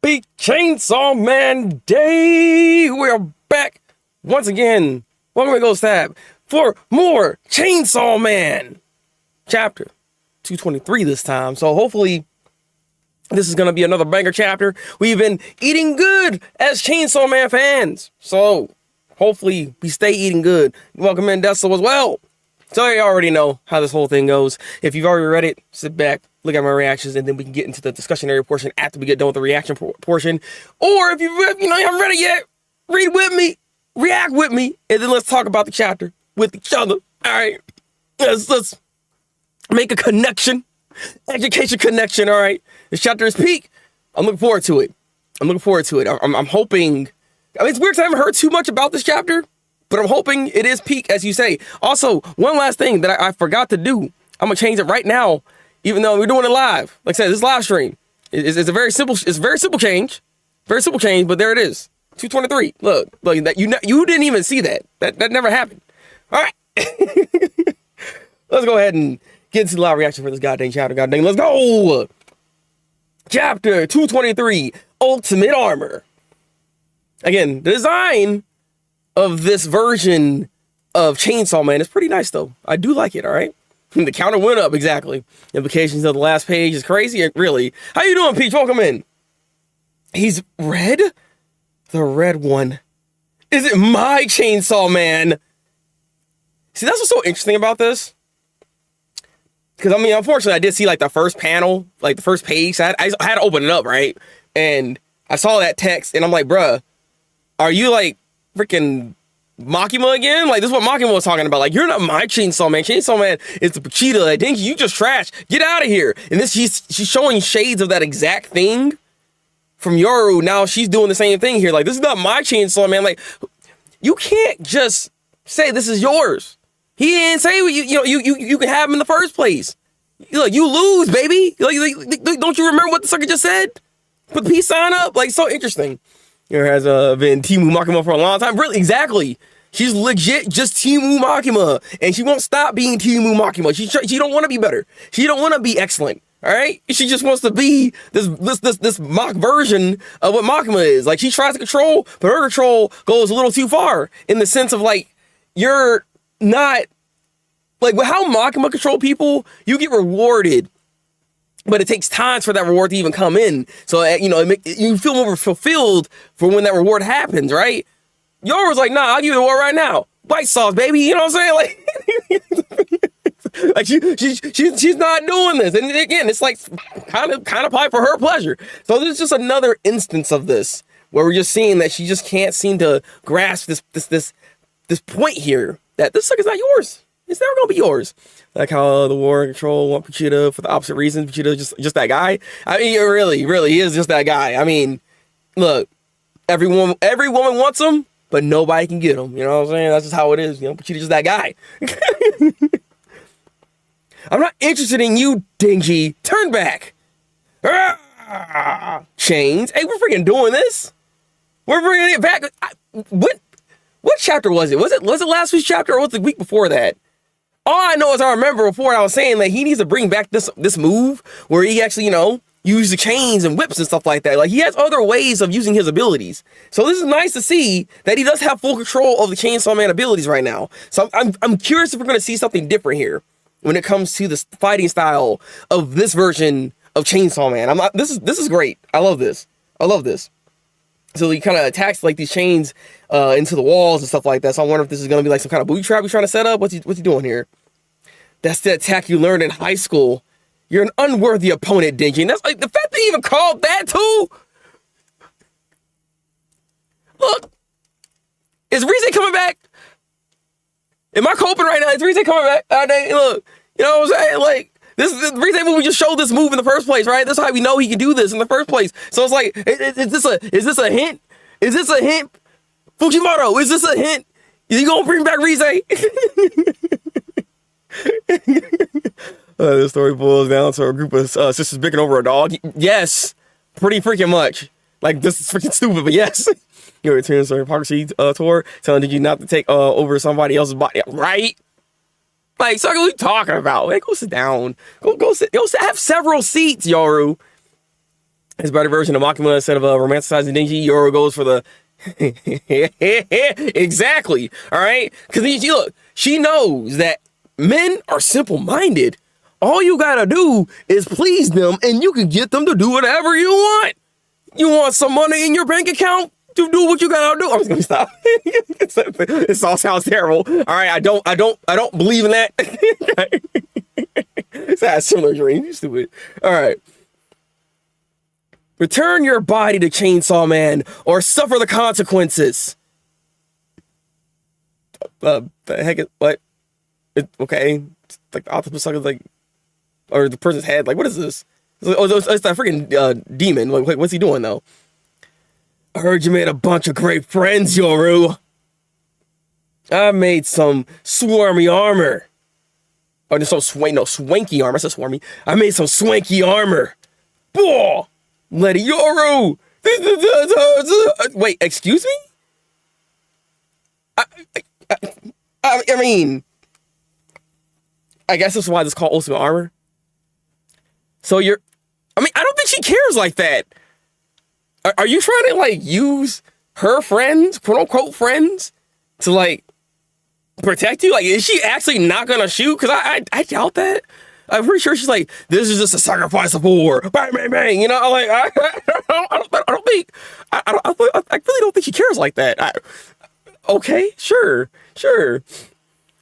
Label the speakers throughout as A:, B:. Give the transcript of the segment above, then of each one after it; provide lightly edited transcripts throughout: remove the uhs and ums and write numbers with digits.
A: Happy Chainsaw Man Day! We're back once again. Welcome to Ghost Tab for more Chainsaw Man. Chapter 223 this time. So hopefully this is going to be another banger chapter. We've been eating good as Chainsaw Man fans. So hopefully we stay eating good. Welcome in Dessel as well. So you already know how this whole thing goes. If you've already read it, sit back, look at my reactions, and then we can get into the discussionary portion after we get done with the reaction portion. Or if you haven't read it yet, read with me, react with me, and then let's talk about the chapter with each other. All right, let's make a connection, education connection. All right, this chapter is peak. I'm looking forward to it. I'm hoping. I mean, it's weird because I haven't heard too much about this chapter, but I'm hoping it is peak, as you say. Also, one last thing that I forgot to do. I'm gonna change it right now, even though we're doing it live. Like I said, this live stream is a very simple. It's a very simple change, But there it is, 223. Look, that you didn't even see that. That never happened. All right, let's go ahead and get into the live reaction for this goddamn chapter. Goddamn, let's go. Chapter 223, Ultimate Armor. Again, the design of this version of Chainsaw Man is pretty nice, though. I do like it, all right? The counter went up, exactly. Implications of the last page is crazy, really. How you doing, Peach? Welcome in. He's red? The red one. Is it my Chainsaw Man? See, that's what's so interesting about this. Because, I mean, unfortunately, I did see, like, the first panel, like, the first page. So I had to open it up, right? And I saw that text, and I'm like, bruh, are you, like, freaking Makima again? Like, this is what Makima was talking about. Like, you're not my Chainsaw Man. Chainsaw Man is the cheetah. Like, Dinky, you just trash. Get out of here. And this, she's showing shades of that exact thing from Yoru. Now she's doing the same thing here. Like, this is not my Chainsaw Man. Like, you can't just say this is yours. He didn't say you can have him in the first place. Look, you lose, baby. Like, don't you remember what the sucker just said? Put the peace sign up. Like, so interesting. Yoru has been Timu Makima for a long time. Really, exactly. She's legit just Timu Makima, and she won't stop being Timu Makima. She don't want to be better. She don't want to be excellent. All right, she just wants to be this mock version of what Makima is. Like, she tries to control, but her control goes a little too far in the sense of, like, you're not like how Makima control people. You get rewarded, but it takes time for that reward to even come in. So, you feel more fulfilled for when that reward happens, right? Yoru's like, nah, I'll give you the reward right now. White sauce, baby. You know what I'm saying? Like, she's not doing this. And again, it's like kind of probably for her pleasure. So there's just another instance of this where we're just seeing that she just can't seem to grasp this point here that this sucker's not yours. It's never gonna be yours. Like how the war and control want Vegeta for the opposite reasons. Vegeta just that guy. I mean, really, he is just that guy. I mean, look, every woman wants him, but nobody can get him. You know what I'm saying? That's just how it is. Vegeta's just that guy. I'm not interested in you, dingy. Turn back. Chains. Hey, we're freaking doing this. We're bringing it back. What chapter was it? Was it last week's chapter or was it the week before that? All I know is I remember before I was saying that he needs to bring back this move where he actually, use the chains and whips and stuff like that. Like, he has other ways of using his abilities. So this is nice to see that he does have full control of the Chainsaw Man abilities right now. So I'm curious if we're going to see something different here when it comes to the fighting style of this version of Chainsaw Man. This is great. I love this. So he kind of attacks like these chains into the walls and stuff like that. So I wonder if this is going to be like some kind of booby trap he's trying to set up. What's he doing here? That's the attack you learned in high school. You're an unworthy opponent, Dinky. And that's like the fact that he even called that too. Look, is Rize coming back? Am I coping right now? Is Rize coming back? Look, you know what I'm saying? Like, this is the reason we just showed this move in the first place, right? That's how we know he can do this in the first place. So it's like, is this a hint? Is this a hint? Fujimoto, is this a hint? Is he gonna bring back Rize? The story boils down to a group of sisters bickering over a dog. Yes, pretty freaking much. Like, this is freaking stupid, but yes. Your return to hypocrisy tour, telling you not to take over somebody else's body, right? Like, so what are you talking about? Like, go sit down. Go sit. Have several seats, Yoru. his better version of Makima instead of romanticizing Denji. Yoru goes for the exactly. All right, because look, she knows that men are simple-minded. All you gotta do is please them, and you can get them to do whatever you want. You want some money in your bank account? To do what you gotta do. I'm just gonna stop. This all sounds terrible. All right, I don't believe in that. It's a similar dream. You stupid. All right. Return your body to Chainsaw Man or suffer the consequences. The heck is what? Okay, it's like the octopus sucker, like, or the person's head. Like, what is this? It's that freaking demon. Like, what's he doing though? I heard you made a bunch of great friends, Yoru. I made some swarmy armor. Oh, there's swanky armor. I said swarmy. I made some swanky armor. Whoa! Lady Yoru! Wait, excuse me? I mean, I guess that's why this is called Ultimate Armor. So I don't think she cares like that. Are you trying to, like, use her friends, quote-unquote friends, to, like, protect you? Like, is she actually not gonna shoot? Because I doubt that. I'm pretty sure she's like, this is just a sacrifice of war. Bang, bang, bang. You know, like, I really don't think she cares like that. Okay, sure.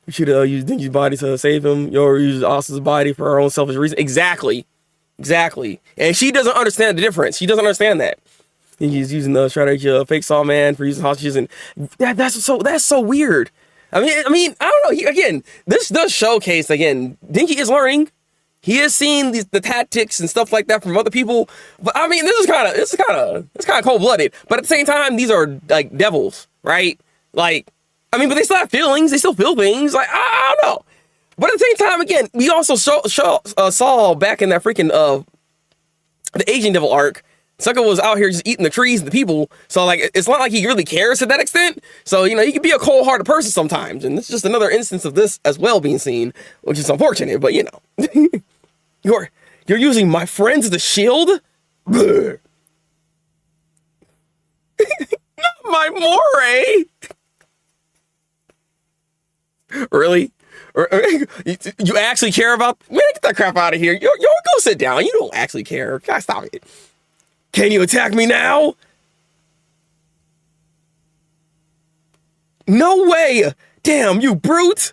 A: We should use Denji's body to save him, or use Asa's body for her own selfish reason. Exactly. And she doesn't understand the difference. She doesn't understand that. And he's using the strategy of fake Saw Man for using hostages, and that's so weird. I mean, I don't know. Again, this does showcase, again, Denji is learning. He is seeing the tactics and stuff like that from other people. But I mean, this is kind of cold-blooded. But at the same time, these are like devils, right? Like, I mean, but they still have feelings. They still feel things. Like, I don't know. But at the same time, again, we also saw back in that freaking the Asian Devil arc, Sucker was out here just eating the trees and the people. So, like, it's not like he really cares to that extent. So, you know, he can be a cold-hearted person sometimes. And it's just another instance of this as well being seen, which is unfortunate. But, you know, you're using my friends as a shield? Not my moray. Really? You actually care about... Man, get that crap out of here. Yo, go sit down. You don't actually care. God, stop it. Can you attack me now? No way! Damn, you brute!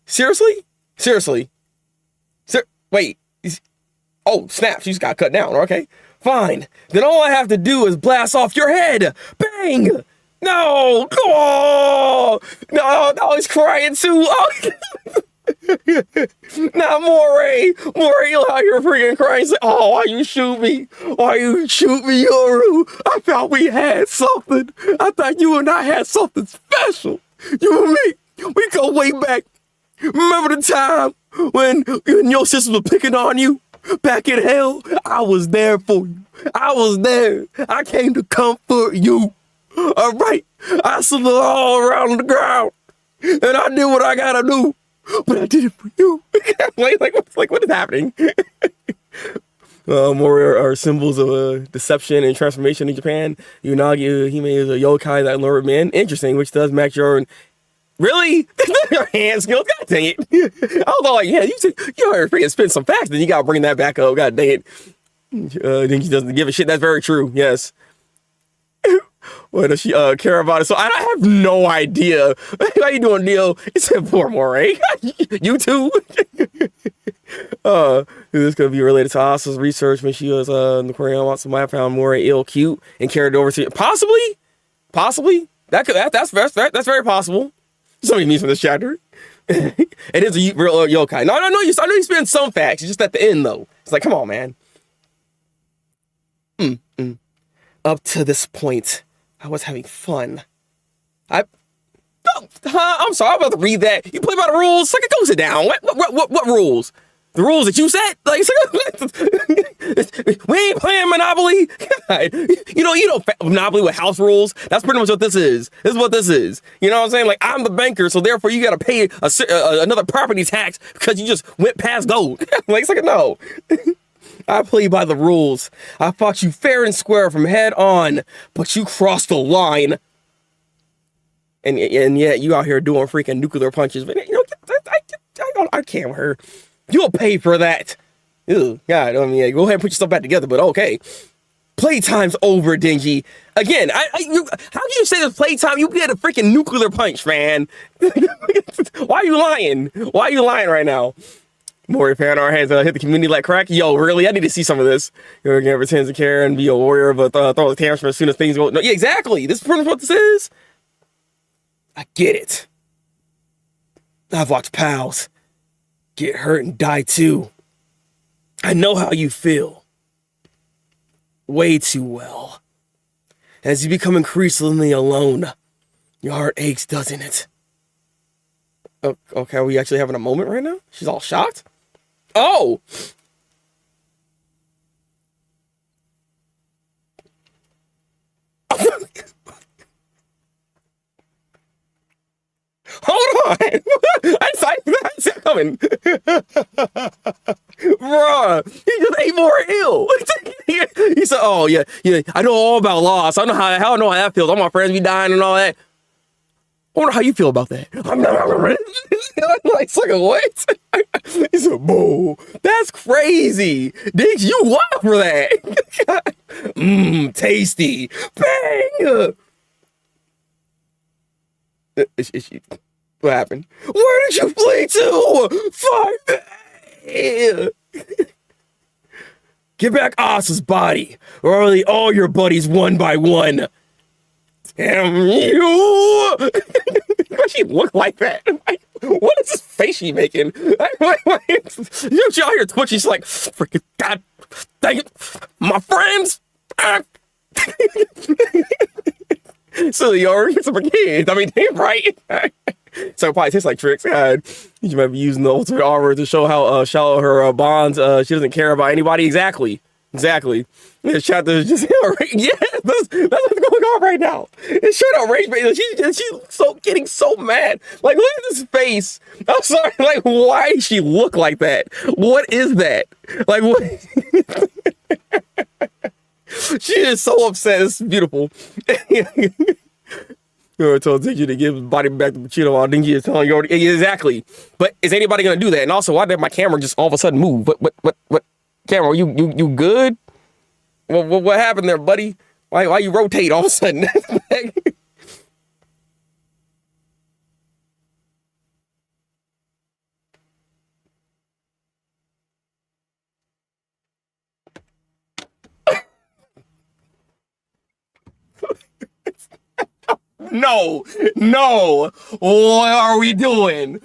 A: Seriously? Wait. Oh, snap. She just got cut down. Okay. Fine. Then all I have to do is blast off your head. Bang! No! Oh! No, he's crying too. Oh. Not Moray, you're out here freaking crying. He's like, oh, why you shoot me, Yoru? I thought we had something. I thought you and I had something special. You and me, we go way back. Remember the time when you and your sisters were picking on you back in hell? I was there for you. I was there. I came to comfort you. All right, I slid all around the ground, and I did what I gotta do. But I did it for you. What is happening? More are symbols of deception and transformation in Japan. Unagi Hime is a yokai that lured men. Interesting, which does match your... Really? Your hand skills? God dang it. I was all like, yeah, you heard freaking spin some facts, then you gotta bring that back up. God dang it. Dinky doesn't give a shit. That's very true. Yes. What does she care about it? So I have no idea. How you doing, Neil? He said, poor Moray. You too? This could be related to Asa's research when she was in the Korean. Somebody found Moray ill cute and carried it over to possibly. That's very possible. Somebody means from this chapter. It is a real yokai. No, I know you spend some facts. It's just at the end though. It's like, come on, man. Up to this point, I was having fun. I'm sorry, I'm about to read that. You play by the rules? Like, go sit down. What rules? The rules that you set? Like, we ain't playing Monopoly. God. You know, Monopoly with house rules. That's pretty much what this is. This is what this is. You know what I'm saying? Like, I'm the banker, so therefore you got to pay another property tax because you just went past gold. Like, it's like, no. I play by the rules. I fought you fair and square from head on, but you crossed the line. And yet you out here doing freaking nuclear punches. But you know, I can't with her. You'll pay for that. Ew, God, I mean, go ahead and put yourself back together, but okay. Playtime's over, Dingy. Again, how can you say this playtime? You get a freaking nuclear punch, man. Why are you lying? Why are you lying right now? Warrior fan art has hit the community like crack. Yo, really? I need to see some of this. You're gonna pretend to care and be a warrior, but throw the tantrum as soon as things go. No, yeah, exactly. This is pretty much what this is. I get it. I've watched pals get hurt and die too. I know how you feel. Way too well. As you become increasingly alone, your heart aches, doesn't it? Okay, are we actually having a moment right now? She's all shocked? Oh! Hold on! I saw it coming. Bruh, he just ate more ill. He said, oh, yeah, I know all about loss. I know how that feels. All my friends be dying and all that. I wonder how you feel about that. I'm not like, what? He said, "Boo, that's crazy. Diggs, you wild for that." Tasty. Bang. What happened? Where did you flee to? Fight me. Get back Asa's body, or all your buddies one by one. Damn you! Why she look like that? What is this face she making? You know, she out here twitching. She's like, freaking God dang it, my friends. So the Yoru gets some kids. I mean, damn right. So it probably tastes like tricks. God, you might be using the ultimate armor to show how shallow her bonds. She doesn't care about anybody. Exactly. This chapter is just that's what's going on right now. It's straight up rage bait. She's so getting so mad. Like, look at this face. I'm sorry. Like, why does she look like that? What is that? Like, what? She is so upset. It's beautiful. I told Dingy to give his body back to Pachino while Dingy is telling you already. Exactly. But is anybody gonna do that? And also, why did my camera just all of a sudden move? What? Camera, you good? What happened there, buddy? Why you rotate all of a sudden? No. What are we doing?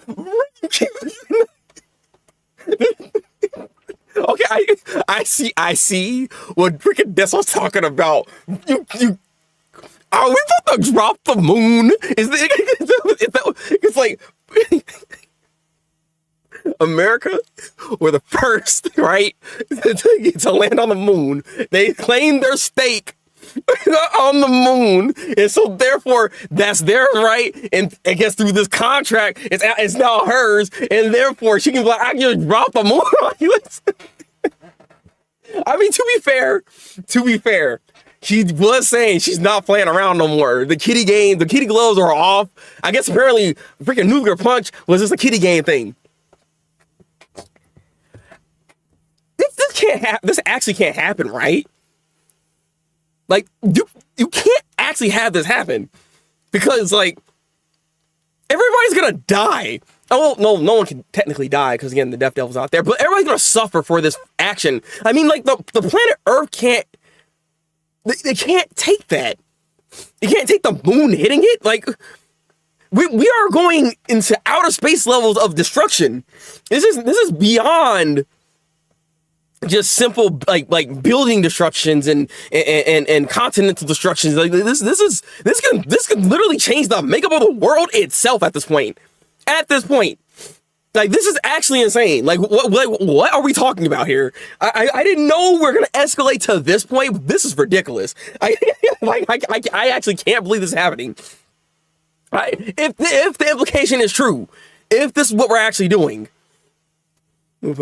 A: Okay, I see what freaking Des was talking about. You are we about to drop the moon? It's like America were the first, right, to land on the moon. They claimed their stake on the moon, and so therefore that's theirs, right? And I guess through this contract, it's now hers, and therefore she can be like, I can just drop the moon on you. I mean, to be fair, she was saying she's not playing around no more. The kitty gloves are off. I guess apparently freaking nuclear punch was just a kitty game thing. This can't happen. This actually can't happen, right? Like, you can't actually have this happen, because like everybody's gonna die. Oh, well, no one can technically die because again the Death Devil's out there, but everybody's gonna suffer for this action. I mean, like the planet Earth can't. They can't take that. You can't take the moon hitting it. Like we are going into outer space levels of destruction. This is beyond just simple like building destructions and continental destructions. Like this can literally change the makeup of the world itself at this point. Like, this is actually insane. Like what are we talking about here? I didn't know we're gonna escalate to this point. This is ridiculous. I actually can't believe this is happening. If the implication is true, if this is what we're actually doing, He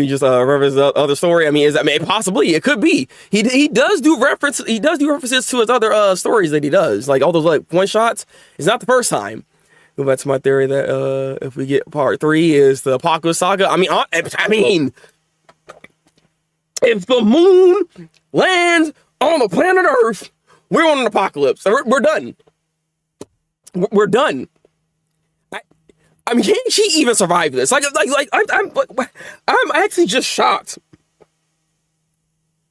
A: just references the other story. I mean, possibly it could be. He does do reference. He does do references to his other stories that he does, like all those like one shots. It's not the first time. Go back to my theory that if we get part 3 is the Apocalypse Saga. I mean, if the moon lands on the planet Earth, we're on an apocalypse. We're done. We're done. I mean, can she even survive this? I'm actually just shocked.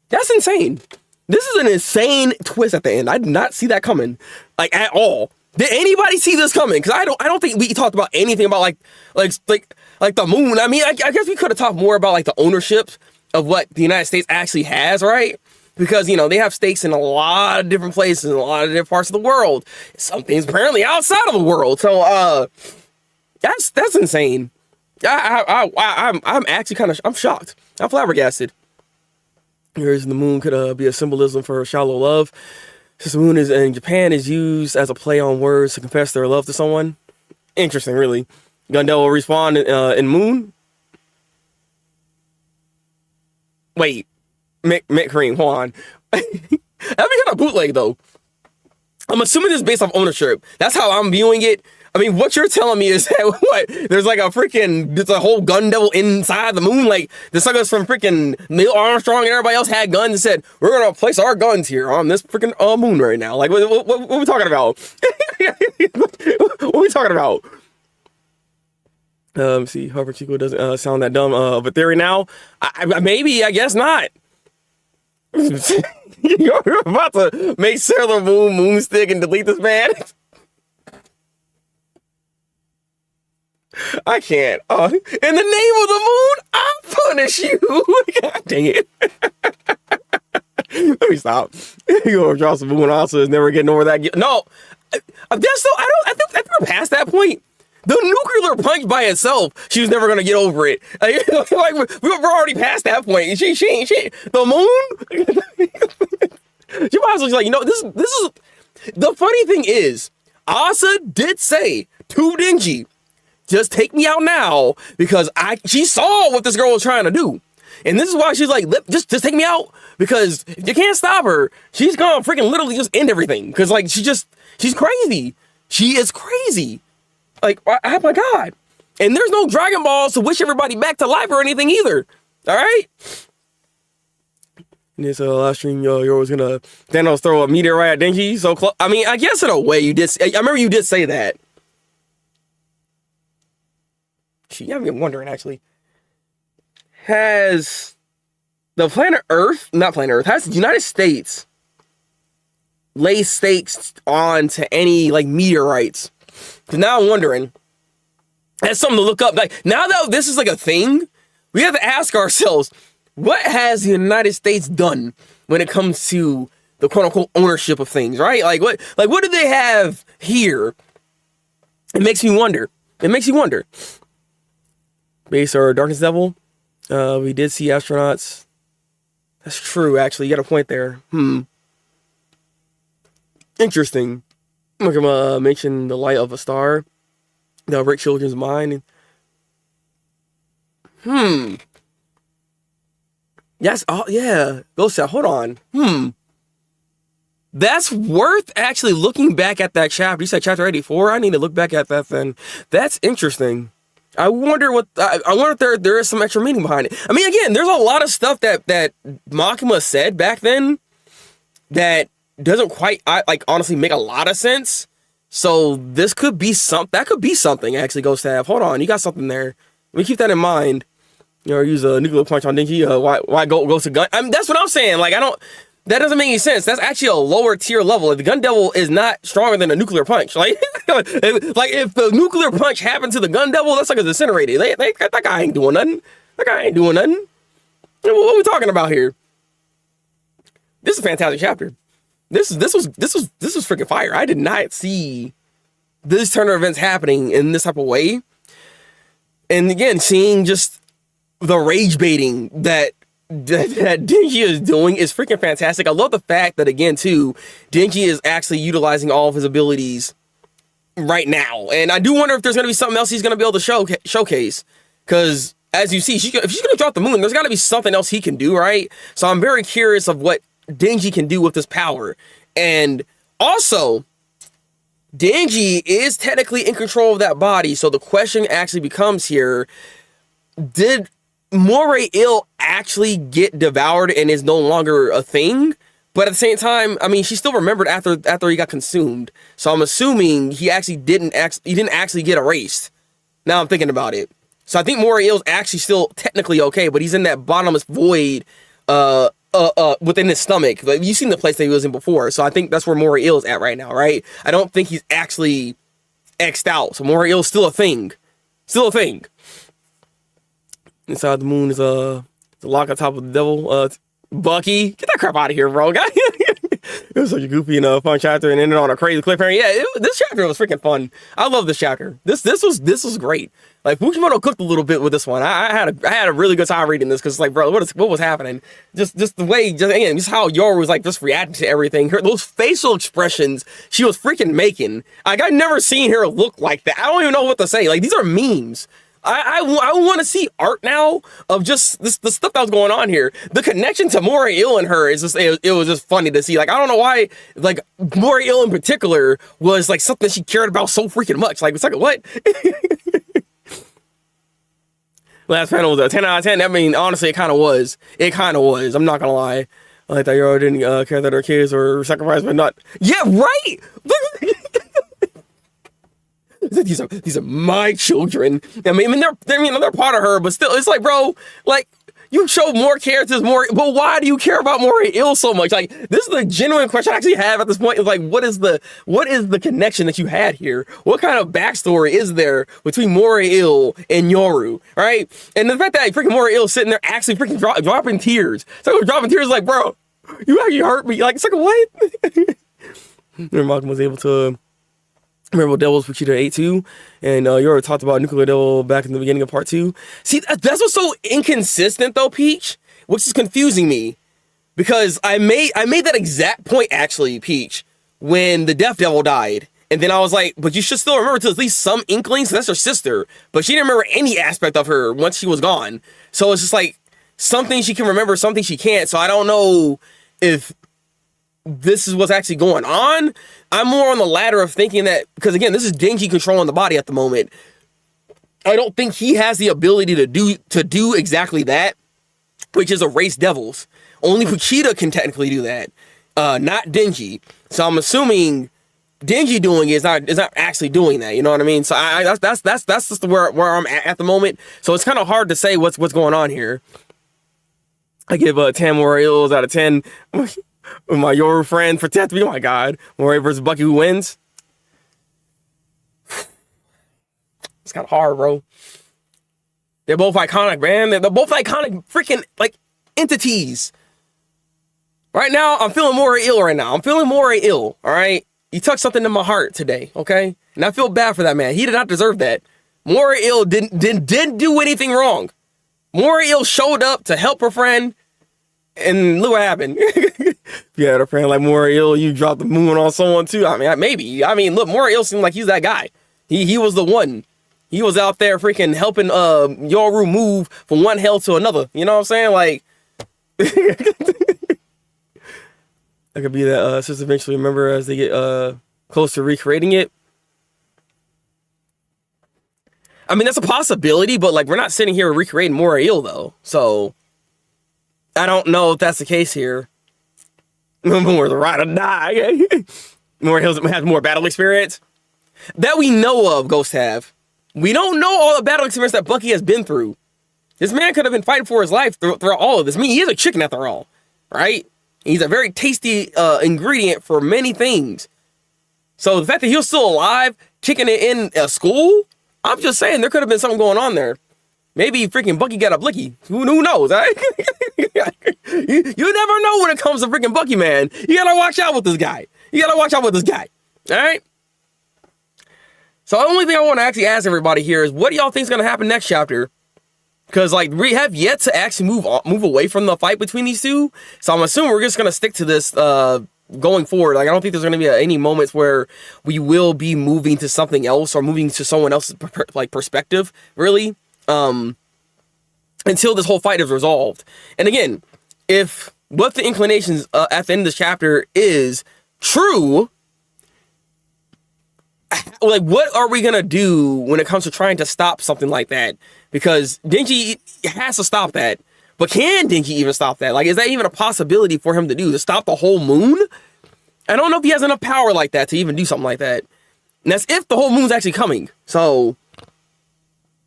A: That's insane. This is an insane twist at the end. I did not see that coming, like at all. Did anybody see this coming? Because I don't think we talked about anything about like the moon. I mean, I guess we could have talked more about like the ownership of what the United States actually has, right? Because, you know, they have stakes in a lot of different places, in a lot of different parts of the world. Some things apparently outside of the world. So, that's insane. I'm actually I'm shocked. I'm flabbergasted. Here's the moon could be a symbolism for shallow love. Since the moon is in Japan is used as a play on words to confess their love to someone. Interesting, really. Gundel will respawn in moon. Wait, Kareem, hold on. That'd be kind of bootleg though. I'm assuming this is based off ownership. That's how I'm viewing it. I mean, what you're telling me is that what? There's like there's a whole gun devil inside the moon. Like the suckers from freaking Neil Armstrong and everybody else had guns and said, we're gonna place our guns here on this freaking moon right now. Like what are we talking about? What are we talking about? See, Harper Chico doesn't sound that dumb of a theory now. Maybe, I guess not. You're about to make Sailor Moon Moonstick and delete this man. I can't. In the name of the moon, I'll punish you. God dang it. Let me stop. You're gonna draw some moon also is never getting over that. No, that's so. I think we're past that point. The nuclear punch by itself, she was never gonna get over it. Like we're already past that point. She the moon. She might as well like, you know, this is the funny thing is, Asa did say to Denji, just take me out now, because she saw what this girl was trying to do. And this is why she's like, just take me out, because if you can't stop her, she's gonna freaking literally just end everything. Because like she's crazy. She is crazy. Like, oh my God. And there's no Dragon Balls to wish everybody back to life or anything either. All right? In this last stream, Yoru was gonna Thanos throw a meteorite at Denji so close. I mean, I guess in a way you did. I remember you did say that. I've been wondering, actually. Has the has the United States laid stakes on to any, like, meteorites? Because now I'm wondering. That's something to look up. Like, now that this is, like, a thing, we have to ask ourselves, what has the United States done when it comes to the quote-unquote ownership of things, right? Like, what do they have here? It makes me wonder. Base or Darkness Devil. We did see astronauts. That's true, actually. You got a point there. Interesting. Makima mentioned the light of a star. That'll break children's mind. Yes. Oh, yeah. Ghost out. Hold on. That's worth actually looking back at that chapter. You said chapter 84. I need to look back at that then. That's interesting. I wonder if there is some extra meaning behind it. I mean, again, there's a lot of stuff that Makima said back then that doesn't quite, honestly make a lot of sense. So this could be that could be something, actually, Ghost Tab. Hold on, you got something there. Let me keep that in mind. You know, use a nuclear punch on Denji. Why go to gun? I mean, that's what I'm saying. Like, that doesn't make any sense. That's actually a lower tier level. Like, the Gun Devil is not stronger than a nuclear punch. Like, if the nuclear punch happened to the Gun Devil, that's like a incinerated. That guy ain't doing nothing. What are we talking about here? This is a fantastic chapter. This was freaking fire. I did not see this turn of events happening in this type of way. And again, seeing just the rage baiting that Denji is doing is freaking fantastic. I love the fact that, again, too, Denji is actually utilizing all of his abilities right now. And I do wonder if there's going to be something else he's going to be able to showcase. Because as you see, if she's gonna drop the moon, there's got to be something else he can do, right? So I'm very curious of what Denji can do with this power. And also, Denji is technically in control of that body. So the question actually becomes here, did Moray Ill actually get devoured and is no longer a thing? But at the same time, I mean, she still remembered after he got consumed. So I'm assuming he didn't actually get erased. Now I'm thinking about it. So I think Moray Ill's actually still technically okay, but he's in that bottomless void within his stomach. Like, you've seen the place that he was in before. So I think that's where Moray Ill's at right now, right? I don't think he's actually X'd out. So Moray Ill's still a thing. Still a thing. Inside the moon is the lock on top of the devil. Bucky, get that crap out of here, bro. It was such a goofy and fun chapter, and ended on a crazy cliffhanger. Yeah, this chapter was freaking fun. I love this chapter. This was great. Like, Fujimoto cooked a little bit with this one. I had a really good time reading this because, like, bro, what was happening? Just the way, just how Yoru was like just reacting to everything. Those facial expressions she was freaking making. Like, I've never seen her look like that. I don't even know what to say. Like, these are memes. I want to see art now of just the stuff that was going on here. The connection to Moray Ill and her is just, it was just funny to see. Like, I don't know why, like, Moray Ill in particular was like something she cared about so freaking much. Like, it's like, what? Last panel was a 10 out of 10. I mean, honestly, it kind of was. It kind of was. I'm not going to lie. I like that Yoru didn't care that her kids were sacrificed, but not. Yeah, right! These are my children. I mean, they're part of her, but still, it's like, bro, like, you show more characters, but why do you care about Moray Ill so much? Like, this is the genuine question I actually have at this point. Is like, what is the connection that you had here? What kind of backstory is there between Moray Ill and Yoru, right? And the fact that freaking Moray Ill sitting there actually freaking dropping tears. So dropping tears, like, bro, you actually hurt me. Like, it's like, what? Makima was able to remember Devils Vegeta 8-2, and Yoru talked about Nuclear Devil back in the beginning of part 2. See, that's what's so inconsistent though, Peach, which is confusing me, because I made that exact point actually, Peach, when the Death Devil died, and then I was like, but you should still remember to at least some inklings. That's her sister, but she didn't remember any aspect of her once she was gone. So it's just like something she can remember, something she can't. So I don't know if this is what's actually going on. I'm more on the latter of thinking that, because again, this is Denji controlling the body at the moment. I don't think he has the ability to do exactly that, which is erase devils. Only Vegeta can technically do that, not Denji. So I'm assuming Denji doing it is not actually doing that. You know what I mean? So that's just where I'm at the moment. So it's kind of hard to say what's going on here. I give 10 Moray Ills out of 10. With my Yoru friend protect me. Oh my god. Moray versus Bucky, who wins? It's kind of hard, bro. They're both iconic, man. They're both iconic freaking, like, entities. Right now, I'm feeling Moray Ill right now. I'm feeling Moray Ill, all right? He touched something in my heart today, okay? And I feel bad for that man. He did not deserve that. Moray Ill didn't do anything wrong. Moray Ill showed up to help her friend, and look what happened. You had a friend like Moray Ill, you dropped the moon on someone too. I mean, maybe. I mean, look, Moray Ill seemed like he's that guy. He was the one. He was out there freaking helping Yoru move from one hell to another. You know what I'm saying? Like, that could be that sisters eventually remember as they get close to recreating it. I mean, that's a possibility, but like, we're not sitting here recreating Moray Ill though. So I don't know if that's the case here. More the ride or die. Moray Ill has more battle experience that we know of. Ghosts have. We don't know all the battle experience that Bucky has been through. This man could have been fighting for his life throughout all of this. I mean, he is a chicken after all, right? He's a very tasty ingredient for many things. So the fact that he was still alive, kicking it in a school, I'm just saying there could have been something going on there. Maybe freaking Bucky got a blicky. Who knows, right? You never know when it comes to freaking Bucky, man. You gotta watch out with this guy. All right? So the only thing I want to actually ask everybody here is, what do y'all think is going to happen next chapter? Because, like, we have yet to actually move away from the fight between these two. So I'm assuming we're just going to stick to this going forward. Like, I don't think there's going to be any moments where we will be moving to something else or moving to someone else's perspective, really. until this whole fight is resolved. And again, if what the inclinations at the end of this chapter is true, like, what are we gonna do when it comes to trying to stop something like that? Because Denji has to stop that. But can Denji even stop that? Like, is that even a possibility for him to do? To stop the whole moon? I don't know if he has enough power like that to even do something like that. And that's if the whole moon's actually coming. So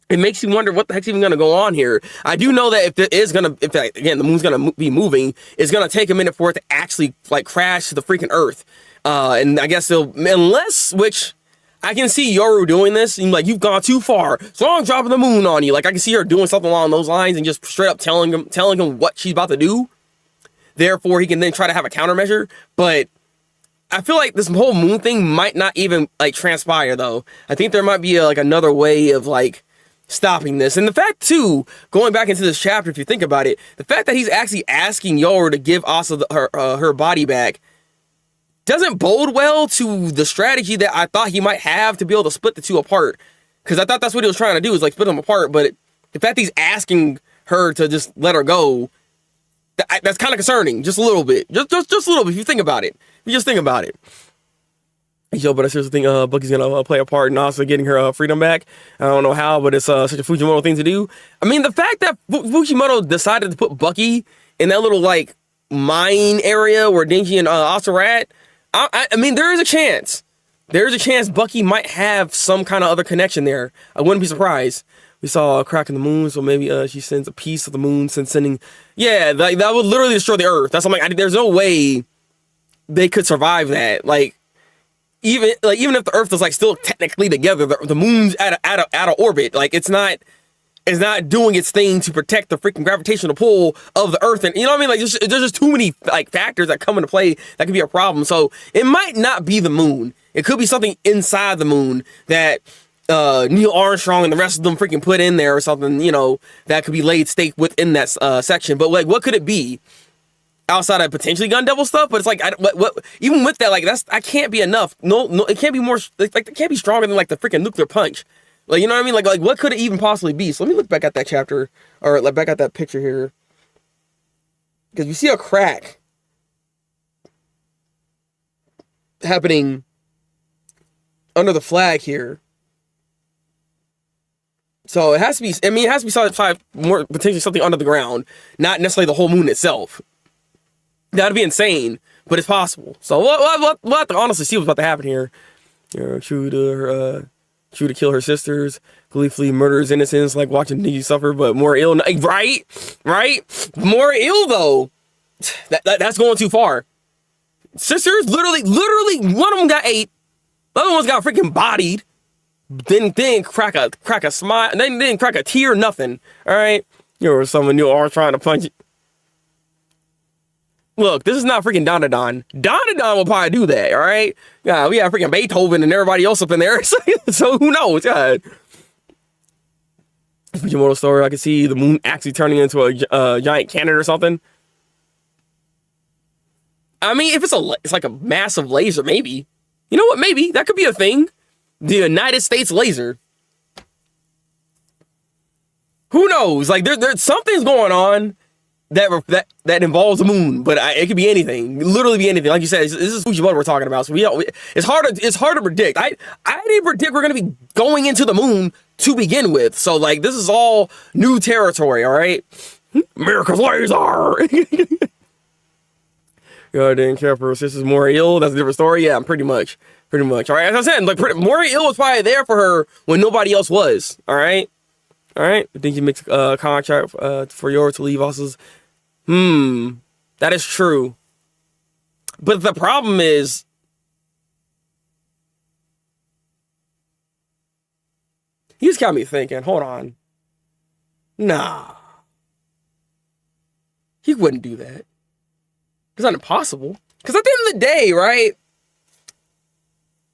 A: it makes you wonder what the heck's even going to go on here. I do know that if there is going to, again, the moon's going to be moving, it's going to take a minute for it to actually, like, crash to the freaking Earth. And I guess which I can see Yoru doing this, and like, you've gone too far, so I'm dropping the moon on you. Like, I can see her doing something along those lines and just straight up telling him what she's about to do. Therefore, he can then try to have a countermeasure. But I feel like this whole moon thing might not even, like, transpire, though. I think there might be like another way of, like, stopping this. And the fact, too, going back into this chapter, if you think about it, the fact that he's actually asking Yoru to give Asa her body back doesn't bode well to the strategy that I thought he might have to be able to split the two apart. Because I thought that's what he was trying to do, is like split them apart. But the fact that he's asking her to just let her go, that's kind of concerning. Just a little bit. Just a little bit, if you think about it. If you just think about it. Yo, but I seriously think Bucky's gonna play a part in also getting her freedom back. I don't know how, but it's such a Fujimoto thing to do. I mean, the fact that Fujimoto decided to put Bucky in that little, like, mine area where Denji and Asa are at, I mean, there is a chance. There's a chance Bucky might have some kind of other connection there. I wouldn't be surprised. We saw a crack in the moon, so maybe she sends a piece of the moon, sending... Yeah, like, that would literally destroy the Earth. That's something, there's no way they could survive that. Like, even if the Earth is, like, still technically together, the moon's out of orbit. Like, it's not doing its thing to protect the freaking gravitational pull of the Earth. And you know what I mean? Like, there's just too many, like, factors that come into play that could be a problem. So it might not be the moon. It could be something inside the moon that Neil Armstrong and the rest of them freaking put in there or something, you know, that could be laid stake within that section. But, like, what could it be outside of potentially gun devil stuff? But it's like, what even with that, like, I can't be enough. No, it can't be more, like, it can't be stronger than, like, the freaking nuclear punch. Like, you know what I mean? Like, what could it even possibly be? So let me look back at that chapter, or like back at that picture here. Because you see a crack happening under the flag here. So it has to be, I mean, it has to be more potentially something under the ground, not necessarily the whole moon itself. That'd be insane, but it's possible. So we'll have to honestly see what's about to happen here. True to kill her sisters, gleefully murders innocents, like watching Denji suffer, but more ill. Right? More ill, though. That's going too far. Sisters, literally, one of them got ate. The other one's got freaking bodied. Then crack a smile. Then crack a tear, nothing. All right? You're someone you are trying to punch it. Look, this is not freaking Donadon. Donadon will probably do that, all right? Yeah, we have freaking Beethoven and everybody else up in there, so who knows? God. Fujimoto story, I can see the moon actually turning into a giant cannon or something. I mean, if it's like a massive laser, maybe. You know what? Maybe that could be a thing. The United States laser. Who knows? Like, there's something's going on that involves the moon, but it could be anything. Literally be anything. Like you said, this is Fujimoto we're talking about. So it's hard to predict. I didn't predict we're gonna be going into the moon to begin with. So, like, this is all new territory. All right, America's laser. God, didn't care for her sister's more ill. That's a different story. Yeah, pretty much. All right, as I said, like, Mori Ill was probably there for her when nobody else was. All right. I think he makes a contract for Yoru to leave Asa's. That is true. But the problem is, he's got me thinking, hold on. Nah. He wouldn't do that. It's not impossible. Because at the end of the day, right?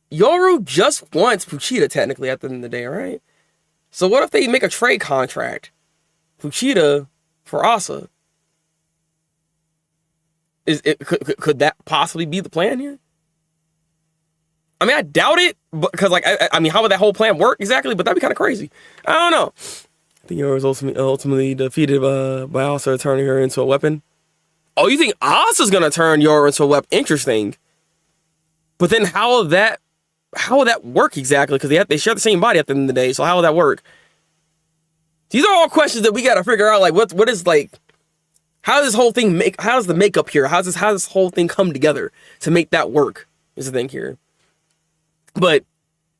A: Yoru just wants Fuchida, technically, at the end of the day, right? So what if they make a trade contract? Fuchida for Asa. Could that possibly be the plan here? I mean, I doubt it, because, like, I mean, how would that whole plan work exactly? But that'd be kind of crazy. I don't know. I think Yoru was ultimately defeated by Asa, turning her into a weapon. Oh, you think Asa's gonna turn Yoru into a weapon? Interesting. But then how will that work exactly? Because they share the same body at the end of the day. So how will that work? These are all questions that we gotta figure out. Like what is like, how does this whole thing how does the makeup here? How does this whole thing come together to make that work? Is the thing here. But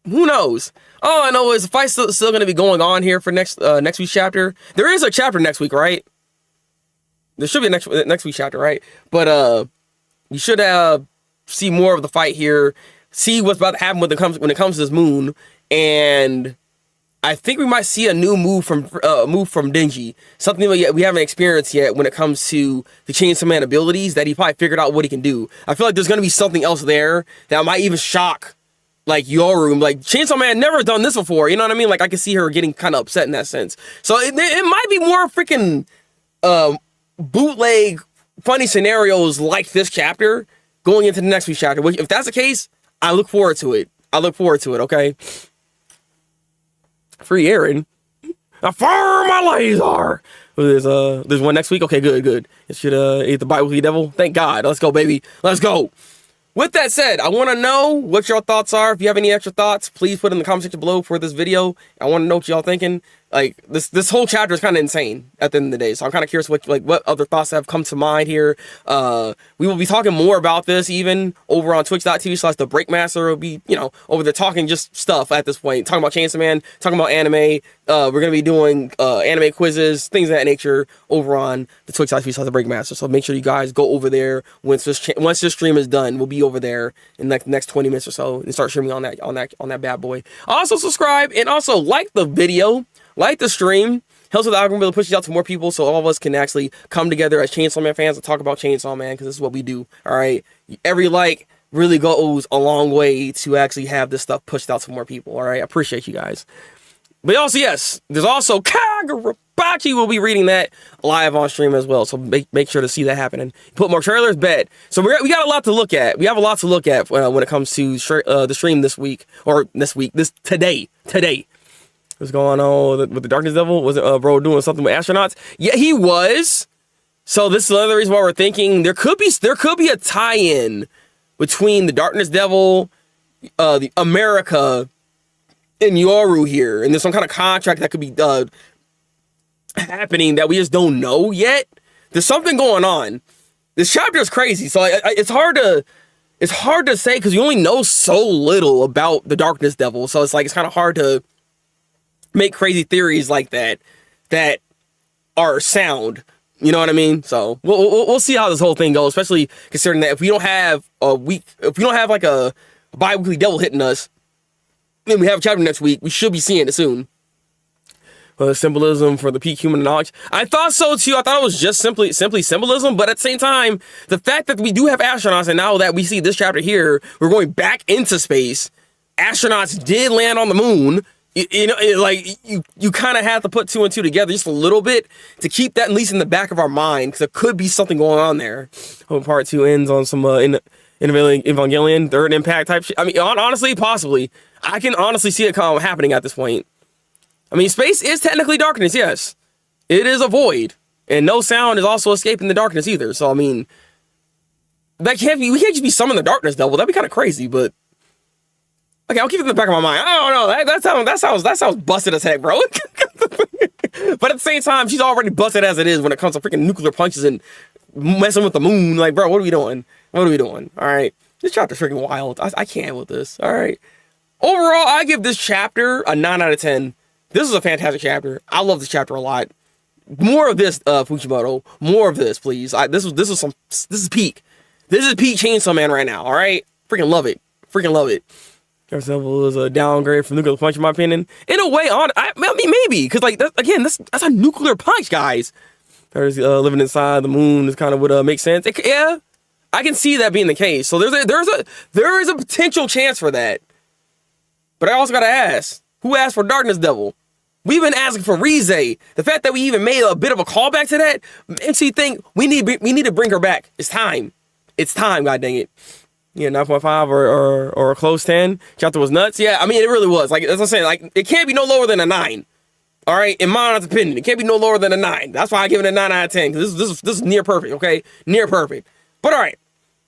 A: who knows? All I know is the fight's still going to be going on here for next week's chapter. There is a chapter next week, right? There should be a next week's chapter, right? But you should see more of the fight here. See what's about to happen when it comes to this moon, and I think we might see a new move from Denji. Something that we haven't experienced yet when it comes to the Chainsaw Man abilities. That he probably figured out what he can do. I feel like there's going to be something else there that might even shock. Like Yoru, like Chainsaw Man never done this before, you know what I mean? Like I can see her getting kind of upset in that sense. So it might be more freaking bootleg funny scenarios like this chapter going into the next week's chapter. Which, if that's the case, I look forward to it. Okay. Free Aaron. Affirm my laser. There's one next week. Okay, good. It should eat the bi-weekly devil. Thank God. Let's go, baby. Let's go. With that said, I want to know what your thoughts are. If you have any extra thoughts, please put in the comment section below for this video. I want to know what y'all thinking. Like this whole chapter is kind of insane at the end of the day. So I'm kind of curious what other thoughts have come to mind here. We will be talking more about this even over on twitch.tv/Thabreakmaster. We'll be, over there talking just stuff at this point. Talking about Chainsaw Man, talking about anime. We're going to be doing anime quizzes, things of that nature over on the twitch.tv/Thabreakmaster. So make sure you guys go over there once this stream is done. We'll be over there in the next 20 minutes or so and start streaming on that bad boy. Also subscribe and also like the video. Like the stream, helps with the algorithm, really pushes out to more people so all of us can actually come together as Chainsaw Man fans and talk about Chainsaw Man, because this is what we do, all right? Every like really goes a long way to actually have this stuff pushed out to more people, all right? I appreciate you guys. But also, yes, there's also Kagurabachi. We'll be reading that live on stream as well, so make sure to see that happening. Put more trailers, bet. So we got a lot to look at. We have a lot to look at when it comes to the stream today. What's going on with the Darkness Devil? Was it bro doing something with astronauts? Yeah, he was. So this is another reason why we're thinking there could be a tie-in between the Darkness Devil, the America, and Yoru here, and there's some kind of contract that could be happening that we just don't know yet. There's something going on. This chapter is crazy, so it's hard to say because you only know so little about the Darkness Devil. So it's kind of hard to make crazy theories like that are sound. You know what I mean? So we'll see how this whole thing goes, especially considering that if we don't have like a bi-weekly devil hitting us, then we have a chapter next week. We should be seeing it soon. Symbolism for the peak human knowledge. I thought so too. I thought it was just simply symbolism, but at the same time, the fact that we do have astronauts, and now that we see this chapter here, we're going back into space. Astronauts did land on the moon. You kind of have to put two and two together just a little bit to keep that at least in the back of our mind, because there could be something going on there. Hope part 2 ends on some Evangelion third impact type shit. I mean, honestly, possibly. I can honestly see it kind of happening at this point. I mean, space is technically darkness, yes. It is a void, and no sound is also escaping the darkness either. So I mean, we can't just be summoning the Darkness Devil. That'd be kind of crazy, but. Okay, I'll keep it in the back of my mind. I don't know. That sounds busted as heck, bro. But at the same time, she's already busted as it is when it comes to freaking nuclear punches and messing with the moon. Like, bro, what are we doing? All right. This chapter's freaking wild. I can't with this. All right. Overall, I give this chapter a 9 out of 10. This is a fantastic chapter. I love this chapter a lot. More of this, Fujimoto. More of this, please. This is peak. This is peak Chainsaw Man right now. All right. Freaking love it. Darkness Devil is a downgrade from Nuclear Punch, in my opinion. In a way, I mean, maybe, because that's a nuclear punch, guys. There's living inside the moon is kind of what makes sense. Yeah, I can see that being the case. So there is a potential chance for that. But I also gotta ask, who asked for Darkness Devil? We've been asking for Rize. The fact that we even made a bit of a callback to that makes me think we need to bring her back. It's time. God dang it. Yeah, 9.5 or a close 10. Chapter was nuts. Yeah, I mean, it really was. Like, as I'm saying, like, it can't be no lower than a 9. All right, in my honest opinion, it can't be no lower than a 9. That's why I give it a 9 out of 10, because this is near perfect, okay? Near perfect. But all right,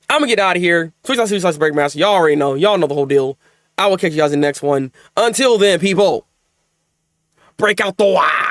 A: I'm gonna get out of here. Thabreakmaster. Y'all already know. Y'all know the whole deal. I will catch you guys in the next one. Until then, people, break out the wire.